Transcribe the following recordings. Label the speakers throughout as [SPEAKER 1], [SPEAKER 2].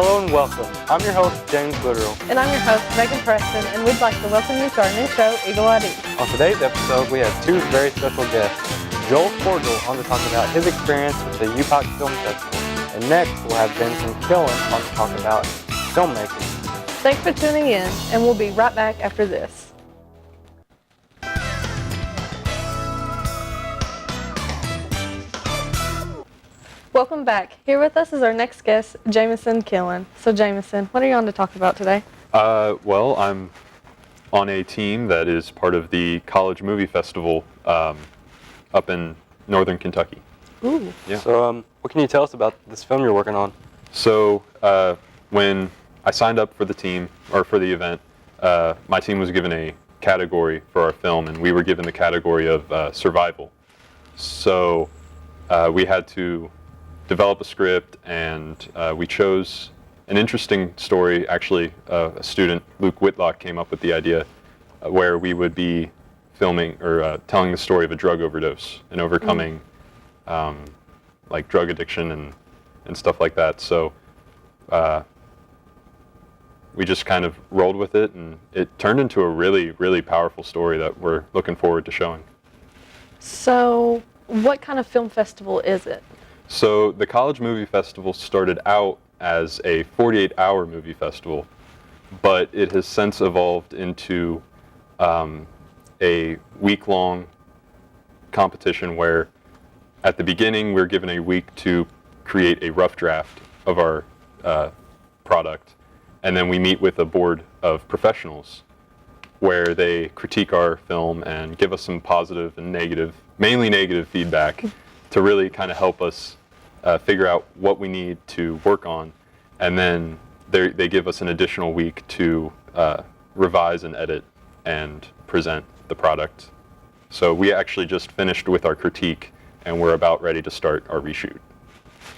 [SPEAKER 1] Hello and welcome. I'm your host, James Literal.
[SPEAKER 2] And I'm your host, Megan Preston, and we'd like to welcome you to our new show, Eagle ID.
[SPEAKER 1] On today's episode, we have two very special guests. Joel Cordial on to talk about his experience with the UPOC Film Festival. And next, we'll have Benson Killen on to talk about filmmaking.
[SPEAKER 2] Thanks for tuning in, and we'll be right back after this. Welcome back. Here with us is our next guest, Jameson Killen. So Jameson, what are you on to talk about today?
[SPEAKER 3] Well, I'm on a team that is part of the College Movie Festival up in northern Kentucky.
[SPEAKER 2] Ooh.
[SPEAKER 3] Yeah.
[SPEAKER 1] So, what can you tell us about this film you're working on?
[SPEAKER 3] So, when I signed up for the team, or for the event, my team was given a category for our film, and we were given the category of survival. So, we had to develop a script, and we chose an interesting story. Actually, a student, Luke Whitlock, came up with the idea where we would be filming or telling the story of a drug overdose and overcoming like drug addiction and stuff like that. So we just kind of rolled with it, and it turned into a really, really powerful story that we're looking forward to showing.
[SPEAKER 2] So, what kind of film festival is it?
[SPEAKER 3] So the College Movie Festival started out as a 48-hour movie festival, but it has since evolved into a week-long competition where at the beginning we're given a week to create a rough draft of our product, and then we meet with a board of professionals where they critique our film and give us some positive and negative, mainly negative feedback to really kind of help us figure out what we need to work on, and then they give us an additional week to revise and edit and present the product. So we actually just finished with our critique, and we're about ready to start our reshoot.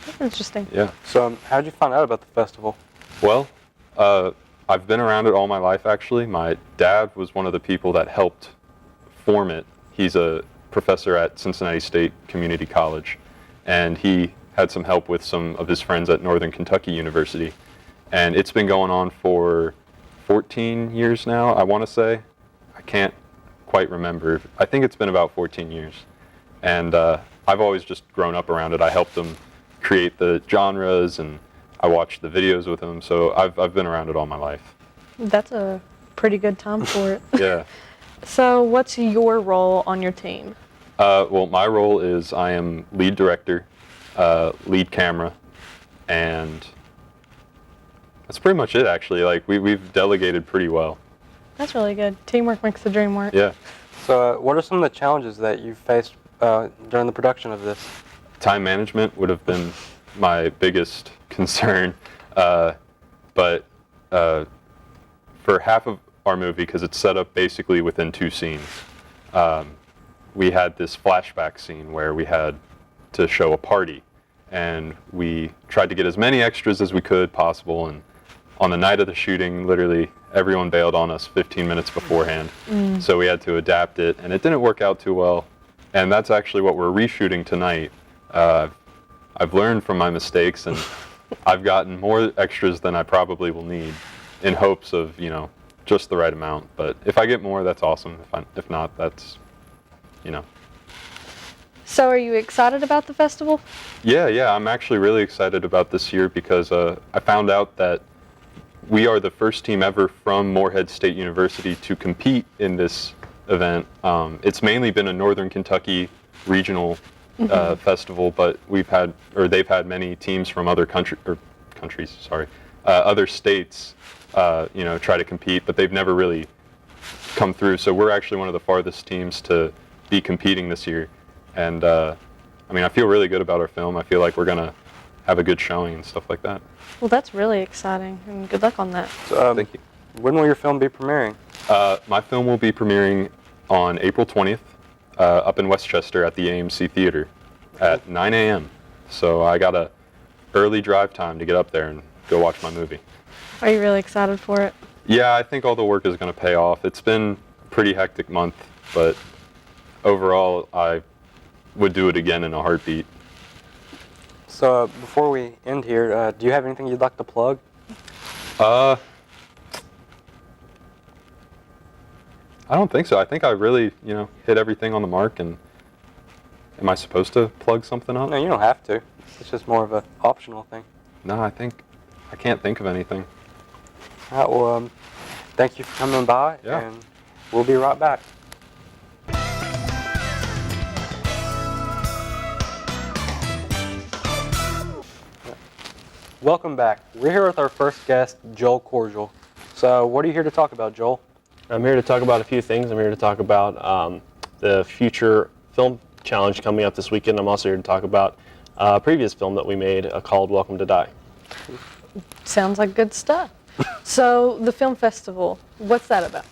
[SPEAKER 2] That's interesting.
[SPEAKER 3] Yeah.
[SPEAKER 1] So, how did you find out about the festival?
[SPEAKER 3] Well, I've been around it all my life, actually. My dad was one of the people that helped form it. He's a professor at Cincinnati State Community College, and he had some help with some of his friends at Northern Kentucky University. And it's been going on for 14 years now, I want to say. I can't quite remember. I think it's been about 14 years. And I've always just grown up around it. I helped him create the genres, and I watched the videos with him, so I've been around it all my life.
[SPEAKER 2] That's a pretty good time for it.
[SPEAKER 3] Yeah.
[SPEAKER 2] So, what's your role on your team?
[SPEAKER 3] Well, my role is I am lead director, lead camera, and that's pretty much it, actually. Like, we've delegated pretty well.
[SPEAKER 2] That's really good. Teamwork makes the dream work.
[SPEAKER 3] Yeah.
[SPEAKER 1] So, what are some of the challenges that you faced during the production of this?
[SPEAKER 3] Time management would have been my biggest concern, but for half of our movie, because it's set up basically within two scenes, we had this flashback scene where we had to show a party, and we tried to get as many extras as we could possible, and on the night of the shooting, literally everyone bailed on us 15 minutes beforehand, so we had to adapt it, and it didn't work out too well, and that's actually what we're reshooting tonight. I've learned from my mistakes, and I've gotten more extras than I probably will need, in hopes of, you know, just the right amount. But if I get more, that's awesome. If not, that's, you know.
[SPEAKER 2] So, are you excited about the festival?
[SPEAKER 3] Yeah, I'm actually really excited about this year because I found out that we are the first team ever from Morehead State University to compete in this event. It's mainly been a Northern Kentucky regional festival, but they've had many teams from other other states, you know, try to compete, but they've never really come through. So we're actually one of the farthest teams to be competing this year, and I mean, I feel really good about our film. I feel like we're gonna have a good showing and stuff like that.
[SPEAKER 2] Well, that's really exciting, and good luck on that.
[SPEAKER 1] So,
[SPEAKER 3] Thank you.
[SPEAKER 1] When will your film be premiering?
[SPEAKER 3] My film will be premiering on April 20th. Up in Westchester at the AMC Theater at 9 a.m. So I got a early drive time to get up there and go watch my movie.
[SPEAKER 2] Are you really excited for it?
[SPEAKER 3] Yeah, I think all the work is going to pay off. It's been a pretty hectic month, but overall I would do it again in a heartbeat.
[SPEAKER 1] So before we end here, do you have anything you'd like to plug?
[SPEAKER 3] Uh, I don't think so. I think I really, hit everything on the mark. And am I supposed to plug something up?
[SPEAKER 1] No, you don't have to. It's just more of an optional thing.
[SPEAKER 3] No, I can't think of anything.
[SPEAKER 1] All right, well, thank you for coming by,
[SPEAKER 3] Yeah.
[SPEAKER 1] and we'll be right back. Welcome back. We're here with our first guest, Joel Cordial. So, what are you here to talk about, Joel?
[SPEAKER 4] I'm here to talk about a few things. I'm here to talk about the future film challenge coming up this weekend. I'm also here to talk about a previous film that we made called Welcome to Die.
[SPEAKER 2] Sounds like good stuff. So the film festival, what's that about?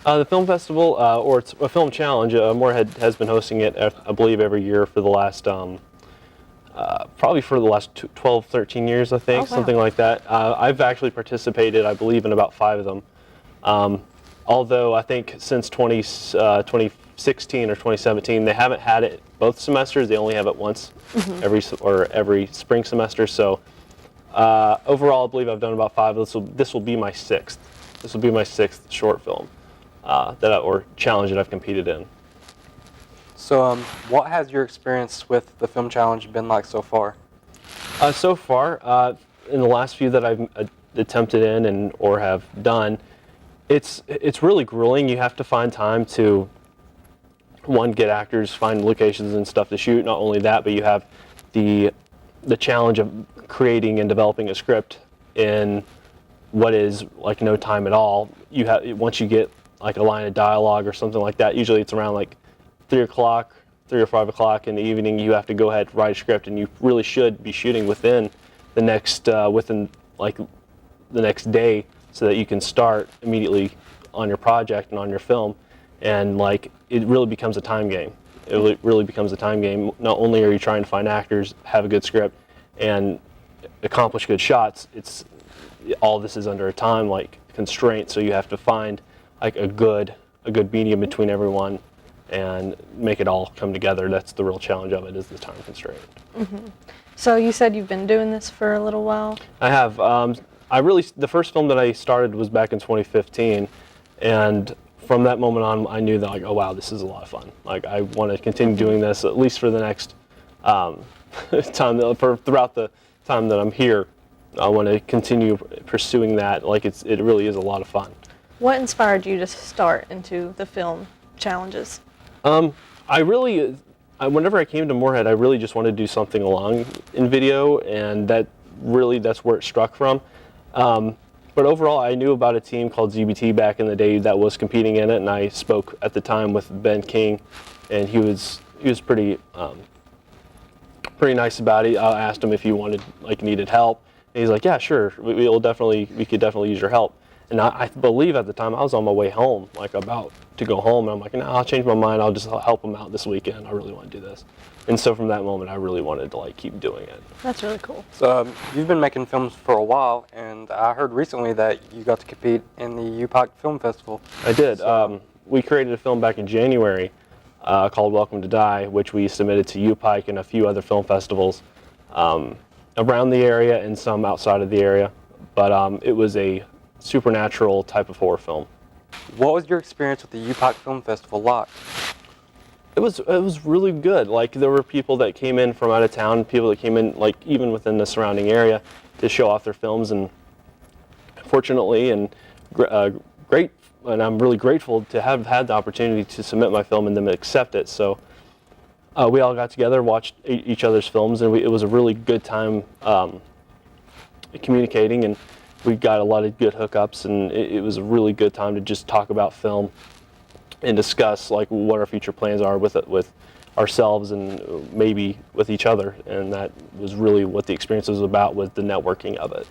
[SPEAKER 4] The film festival, or it's a film challenge, Moorhead has been hosting it, I believe, every year for the last, probably for the last 12, 13 years, I think,
[SPEAKER 2] Oh, wow.
[SPEAKER 4] something like that. I've actually participated, I believe, in about 5 of them. Although I think since 2016 or 2017, they haven't had it both semesters. They only have it once every spring semester. So overall, I believe I've done about 5. This will be my 6th. This will be my 6th short film or challenge that I've competed in.
[SPEAKER 1] So, what has your experience with the film challenge been like so far?
[SPEAKER 4] So far, in the last few that I've attempted in or have done, it's really grueling. You have to find time to, one, get actors, find locations and stuff to shoot. Not only that, but you have the challenge of creating and developing a script in what is like no time at all. Once you get like a line of dialogue or something like that, usually it's around like 3 o'clock, 3 or 5 o'clock in the evening. You have to go ahead and write a script, and you really should be shooting within the next the next day, so that you can start immediately on your project and on your film. And like, it really becomes a time game. It really becomes a time game. Not only are you trying to find actors, have a good script, and accomplish good shots, all this is under a time constraint. So you have to find like a good medium between everyone and make it all come together. That's the real challenge of it, is the time constraint.
[SPEAKER 2] So you said you've been doing this for a little while?
[SPEAKER 4] I have. The first film that I started was back in 2015, and from that moment on, I knew that oh wow, this is a lot of fun. Like, I want to continue doing this at least for the next throughout the time that I'm here. I want to continue pursuing that. It really is a lot of fun.
[SPEAKER 2] What inspired you to start into the film challenges?
[SPEAKER 4] Whenever I came to Moorhead, I really just wanted to do something along in video, and that's where it struck from. But overall, I knew about a team called ZBT back in the day that was competing in it, and I spoke at the time with Ben King, and he was pretty nice about it. I asked him if he needed help, and he's like, yeah, sure, we could definitely use your help. And I believe at the time I was on my way home, about to go home, and I'm like, no, I'll change my mind. I'll just help them out this weekend. I really want to do this. And so from that moment, I really wanted to keep doing it.
[SPEAKER 2] That's really cool.
[SPEAKER 1] So, you've been making films for a while, and I heard recently that you got to compete in the UPOC Film Festival.
[SPEAKER 4] I did. We created a film back in January called Welcome to Die, which we submitted to UPIKE and a few other film festivals around the area and some outside of the area. But it was a supernatural type of horror film.
[SPEAKER 1] What was your experience with the UPOC Film Festival like?
[SPEAKER 4] It was really good. There were people that came in from out of town, people that came in even within the surrounding area to show off their films, and fortunately and great, and I'm really grateful to have had the opportunity to submit my film and them accept it. So we all got together, watched each other's films, and it was a really good time communicating, and we got a lot of good hookups, and it was a really good time to just talk about film and discuss what our future plans are with ourselves and maybe with each other. And that was really what the experience was about, was the networking of it.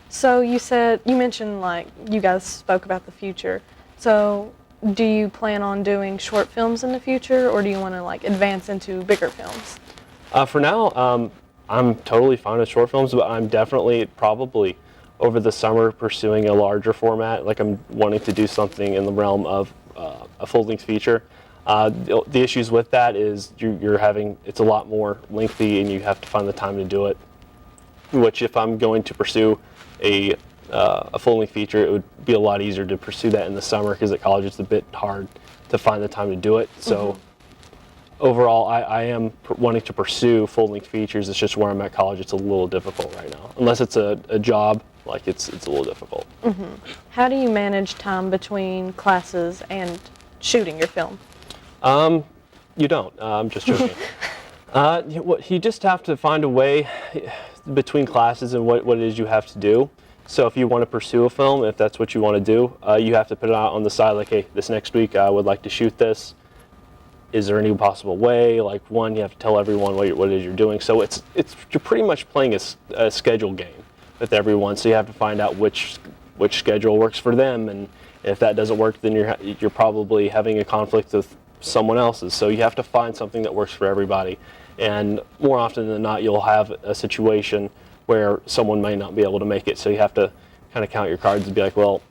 [SPEAKER 2] So you mentioned you guys spoke about the future. So do you plan on doing short films in the future, or do you want to advance into bigger films?
[SPEAKER 4] For now, I'm totally fine with short films, but I'm definitely probably over the summer pursuing a larger format. I'm wanting to do something in the realm of a full-length feature. The issues with that is it's a lot more lengthy, and you have to find the time to do it. Which, if I'm going to pursue a a full-length feature, it would be a lot easier to pursue that in the summer because at college it's a bit hard to find the time to do it. So overall, I am wanting to pursue full-length features. It's just where I'm at college, it's a little difficult right now. Unless it's a job, like it's a little difficult.
[SPEAKER 2] How do you manage time between classes and shooting your film?
[SPEAKER 4] You don't. I'm just joking. You just have to find a way between classes and what it is you have to do. So if you want to pursue a film, if that's what you want to do, you have to put it out on the side like, hey, this next week I would like to shoot this. Is there any possible way? Like, one, you have to tell everyone what it is you're doing. So you're pretty much playing a schedule game with everyone. So you have to find out which schedule works for them, and if that doesn't work, then you're probably having a conflict with someone else's. So you have to find something that works for everybody. And more often than not, you'll have a situation where someone may not be able to make it. So you have to kind of count your cards and be like, well,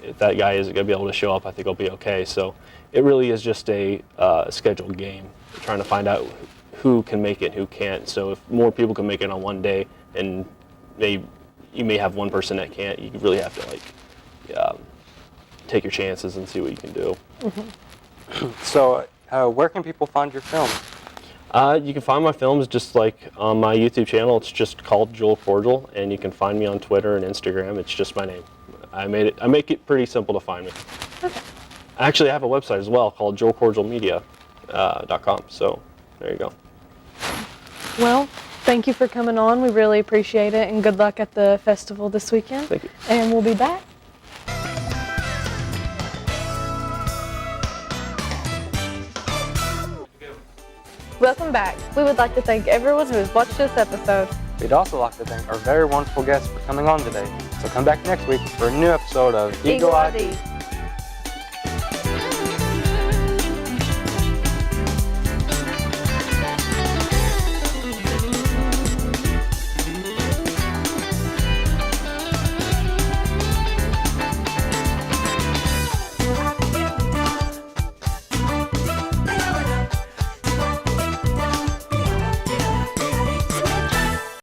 [SPEAKER 4] if that guy isn't going to be able to show up, I think I'll be okay. So it really is just a scheduled game, trying to find out who can make it and who can't. So if more people can make it on one day, and you may have one person that can't, you really have to take your chances and see what you can do.
[SPEAKER 1] So, where can people find your film?
[SPEAKER 4] You can find my films just like on my YouTube channel. It's just called Joel Cordial, and you can find me on Twitter and Instagram. It's just my name. I make it pretty simple to find me.
[SPEAKER 2] Okay.
[SPEAKER 4] Actually, I have a website as well called joelcordialmedia.com. So there you go.
[SPEAKER 2] Well, thank you for coming on. We really appreciate it, and good luck at the festival this weekend.
[SPEAKER 4] Thank you.
[SPEAKER 2] And we'll be back. Welcome back. We would like to thank everyone who has watched this episode.
[SPEAKER 1] We'd also like to thank our very wonderful guests for coming on today. So come back next week for a new episode of
[SPEAKER 2] Eagle ID.